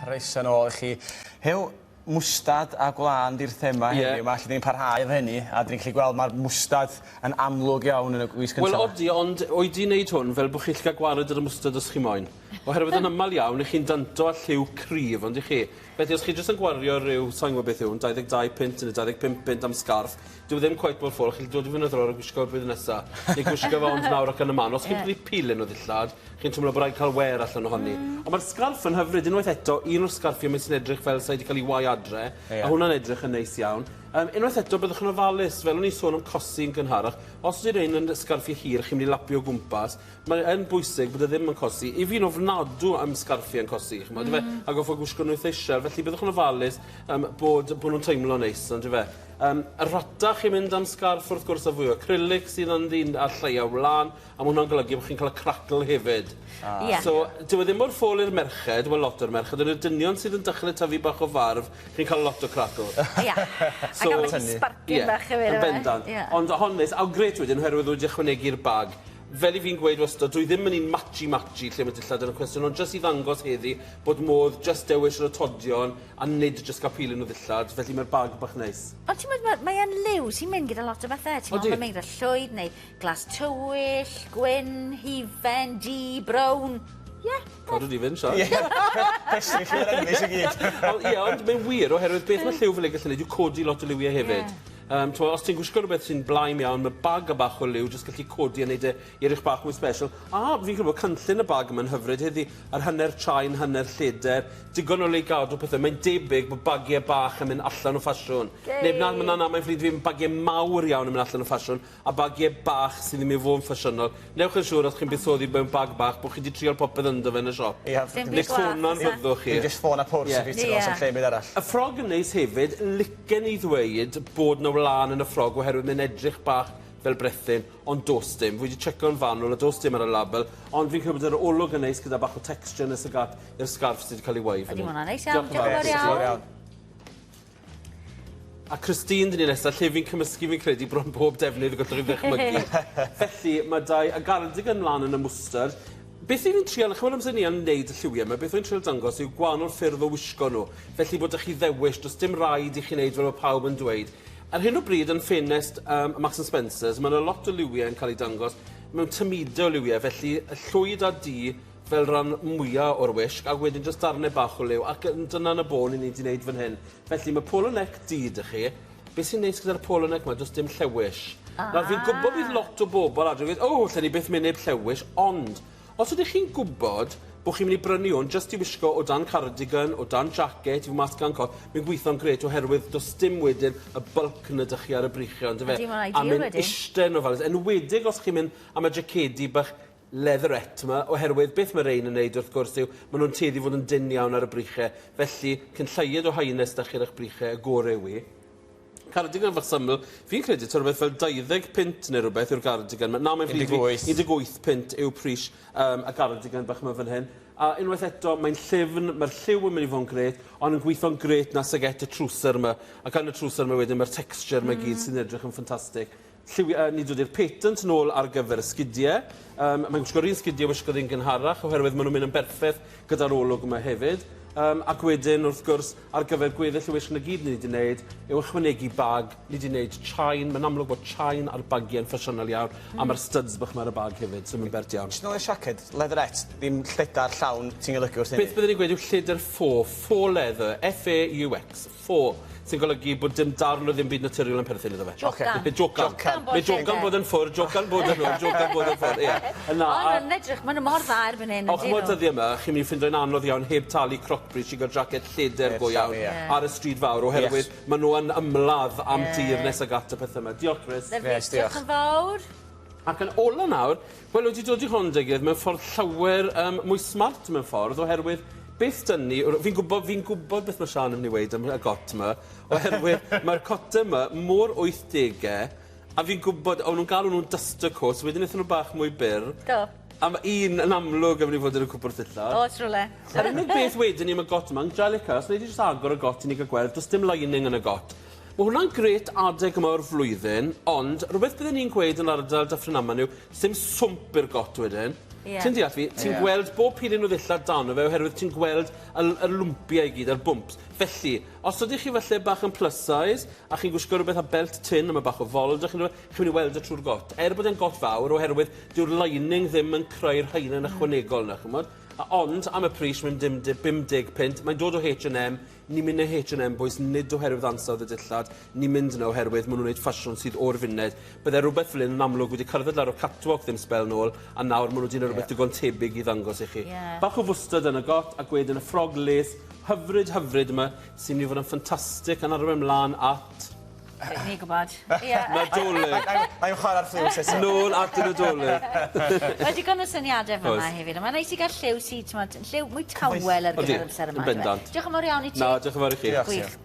Croeso nôl i chi. Hew, mwstad a gwlan di'r thema heddiw. Mae allan ni'n parhau efo hynny, a dyn ni'n gallu gweld mae'r mwstad yn amlwg iawn yn y gwisg cyntaf. Wel, odi, ond o'i di wneud hwn fel bod chi'n cael gwared yr ymwstad os chi moyn. Oherwydd yn aml iawn, chi'n danto a lliw cryf, ond i chi. Felly, os chi jyst yn gwario rhyw, sa'n gwybod beth yw, 22 pint neu 25 pint am sgarff, dyw ddim cweit bod ffôl, chi'n dod i fynd o'r gwisgo o'r blwyddyn nesaf, neu gwisgo fe ond nawr ac yn y man. Os chi'n bryd pilyn o ddillad, chi'n twmlo bod rhaid cael wer allan ohoni. Ond mae'r sgarff yn hyfryd, unwaith eto, un o'r sgarffiau mae'n sy'n edrych fel sa'i wedi cael ei wai adre, a hwnna'n edrych yn neis iawn. Unwaith eto, byddwch yn ofalus, fel o'n i sôn am cosi yn gynharach. Os ydy'r ein yn sgarffiau hir, chi'n mynd i lapio o gwmpas, mae'n bwysig bod e ddim yn cosi. I fi'n ofnadw am sgarffiau yn cosi, a goffo gwisgo nhw eisiau, felly byddwch yn ofalus bod nhw'n teimlo neis, ond y rata chi'n mynd am sgarff wrth gwrs a fwy o acrylic sydd yn ddyn a lleia wlan, a mae hwnna'n golygu bod chi'n cael y cracl hefyd. So, dyw e ddim o'r ffôl i'r merched, wel lot o'r merched, ond y dynion sydd yn dechrau tyfu bach o farf, chi'n cael lot o cracl. Ia, ac am y sparcyn bach hefyd. Yn bendant. Ond honest, awgret wedyn, oherwydd wedi ychwanegu'r bag. Fel i fi'n gweud wastad, dwi ddim yn un matchy lle mae dillad yn y cwestiwn, ond jyst i ddangos heddi bod modd jyst dewis yr atodion a nid jyst cael pilyn o ddillad, felly mae'r bag bach neis. Ond ti'n meddwl, mae'n liw sy'n mynd gyda lot o bethau. Ti'n meddwl, mae'n mynd gyda llwyd neu glas tywyll, gwyn, hifen, du, brown. Ie. Cadw di fynd, Sian. Ie, pestyn chi yn ennill i gyd. Ie, ond mae'n wir oherwydd beth mae lliw fel ei gallu neud yw codi lot o liwiau hefyd. Os ti'n gwisgo rhywbeth sy'n blaen iawn, mae bag a bach o liw jyst gallu codi a wneud i edrych bach mwy special. A fi'n credu bod cynllun y bag yma'n hyfryd heddi ar hanner chain, hanner lleder, digon o le gadw pethau. Mae'n debyg bod bagiau bach yn mynd allan o ffasiwn. Neu mae'n ffrid fi'n bagiau mawr iawn yn mynd allan o ffasiwn, a bagiau bach sydd ddim i fod yn ffasiynol. Newch yn siŵr os chi'n buddsoddi mewn bag bach bod chi wedi trial popeth ynddo fe yn y siop. Neu ffwna'n fyddwch chi. Fi'n just ffôn a pwrs i fi ti'n os yn lle byd arall. Y ffrog yn neis hefyd, licen i ddweud bod na wlan yn y ffrog oherwydd mae'n edrych bach fel brethyn, ond dos dim. Fi wedi checo'n fanwl, a dos dim ar y label, ond fi'n credu bod yr olwg yn neis gyda bach o texture nes y gat i'r sgarff sydd wedi cael ei waif. Ydy hwnna'n neis iawn, diolch yn fawr iawn. A Christine dyn ni nesaf, lle fi'n cymysgu fi'n credu bron bob defnydd y gallwch chi ddechmygu. Felly, mae dau a gardigan mlaen yn y mwstard. Beth fi'n trial, chymryd amser ni yn neud y lliwiau yma, beth fi'n trial dangos yw gwahanol ffyrdd o wisgo nhw. Felly bod chi ddewis, does dim rhaid i chi wneud fel mae pawb yn dweud. Ar hyn o bryd yn ffenest Marks & Spencer's, mae yna lot o liwiau yn cael ei dangos mewn tymudo o liwiau, felly y llwyd a di fel rhan mwyaf o'r wisg, a wedyn jyst darnau bach o liw, ac dyna'n y bon i ni wedi gwneud fan hyn. Felly mae polo neck di ydych chi. Beth sy'n neis gyda'r polo neck yma, does dim llewis. Nawr fi'n gwybod bydd lot o bobl adre, lle ni beth mynd heb llewis, ond os ydych chi'n gwybod bod chi'n mynd i brynu hwn jyst i wisgo o dan cardigan, o dan jacket, i fy mas gan cot, mae'n gweithio'n gret oherwydd does dim wedyn y bulk yn ydych chi ar y brichio, ond a mynd eistedd o falus. Enwedig os chi'n mynd am y jacedi bach leatherette yma, oherwydd beth mae'r ein yn neud wrth gwrs yw, maen nhw'n tueddu fod yn dyn iawn ar y brichau, felly cyn lleied o haines da chi'r eich brichau, y gorau wi. Cardigan fach syml, fi'n credu to rhywbeth fel 20 pint neu rhywbeth yw'r cardigan. Na, mae'n ffrid fi 18 pint yw pris y cardigan bach yma fan hyn. A unwaith eto, mae'n llifn, mae'r lliw yn mynd i fod yn gret, ond yn gweithio'n gret na syget y trwser yma. Ac yn y trwser yma wedyn, mae'r texture yma gyd sy'n edrych yn ffantastig. Ni dod i'r patent nôl ar gyfer y sgidiau. Mae'n gwisgo'r un sgidiau wisgo ddyn gynharach, oherwydd maen nhw'n mynd yn berffaith gyda'r olwg yma hefyd. Ac wedyn, wrth gwrs, ar gyfer gweddill y wisg na gyd ni wedi gwneud, yw ychwanegu bag, ni wedi gwneud chain, mae'n amlwg bod chain ar bagiau'n ffasiynol iawn, a mae'r studs bach yma ar y bag hefyd, sy'n mynd bert iawn. Jyst nôl i'r siaced, leatherette, ddim lledar llawn ti'n golygu wrth hynny? Beth byddwn ni'n gweud yw lledar faux leather, F-A-U-X, faux, sy'n golygu bod dim darn o ddim byd naturiol yn perthyn iddo fe. Jocan. Mae jocan bod yn ffwrdd, jocan bod yn ffwrdd, jocan bod yn ffwrdd, ie. Ond yn edrych, mae'n mor dda erbyn hyn. Och, mae'r dyddi yma, chi'n mynd i ffindo'n anodd iawn heb talu crocbris i gael jacket lleder go iawn ar y stryd fawr, oherwydd maen nhw yn ymladd am tir nes ag at y pethau yma. Diolch, Chris. Diolch yn fawr. Ac yn ola nawr, wel, wedi dod i hon degydd mewn ffordd llawer mwy smart mewn ffordd, oherwydd beth dyn ni, fi'n gwybod beth mae Sian yn ei weid am y got yma, oherwydd mae'r cot yma mor 80au, a fi'n gwybod, o'n nhw'n galw nhw'n duster coat, wedyn eithon nhw bach mwy byr. Do. A mae un yn amlwg am ni fod yn y cwpwr ddillad. O, trwle. Yr unig beth wedyn ni am y got yma, Angelica, os wneud i jyst agor y got i ni gael gweld, does dim lining yn y got. Mae hwnna'n gret adeg yma o'r flwyddyn, ond rhywbeth byddwn ni'n gweud yn ardal Dyffryn Aman yw, dim swmp i'r got wedyn. Ti'n deall fi, ti'n gweld bob pyd un o ddillad dan o fe oherwydd ti'n gweld y lwmpiau i gyd, yr bwmps. Felly, os ydych chi falle bach yn plus size a chi'n gwisgo rhywbeth a belt tin a mae bach o fold, chi'n mynd i weld y trwy'r got. Bod e'n got fawr oherwydd dyw'r lining ddim yn creu'r rhain yn ychwanegol na, chymod? Ond, am y pris, mae'n 50 pint, mae'n dod o H&M, ni'n mynd i H&M boys, nid oherwydd ansawdd y dillad, ni'n mynd yna oherwydd maen nhw'n gwneud ffasiwn sydd o'r funed. Bydde rhywbeth fel yn amlwg wedi cerdded lawr o catwalk ddim sbel nôl, a nawr maen nhw wedi gwneud rhywbeth digon tebyg i ddangos i chi. Bach o fwstad yn y got, a wedyn y ffrog les, hyfryd yma, sy'n mynd i fod yn ffantastig yn arwain mlaen at... Ni gwybod. Nadolig. Na'n chwarae'r ffliws eto. Nôl at y nadolig. Mae digon o syniadau fyma hefyd. Mae'n neis i gael lliw sydd, lliw mwy tawel ar gyfer amser yma. Yn bendant. Diolch yn fawr iawn i ti. Na, diolch yn fawr i chi. Gwych.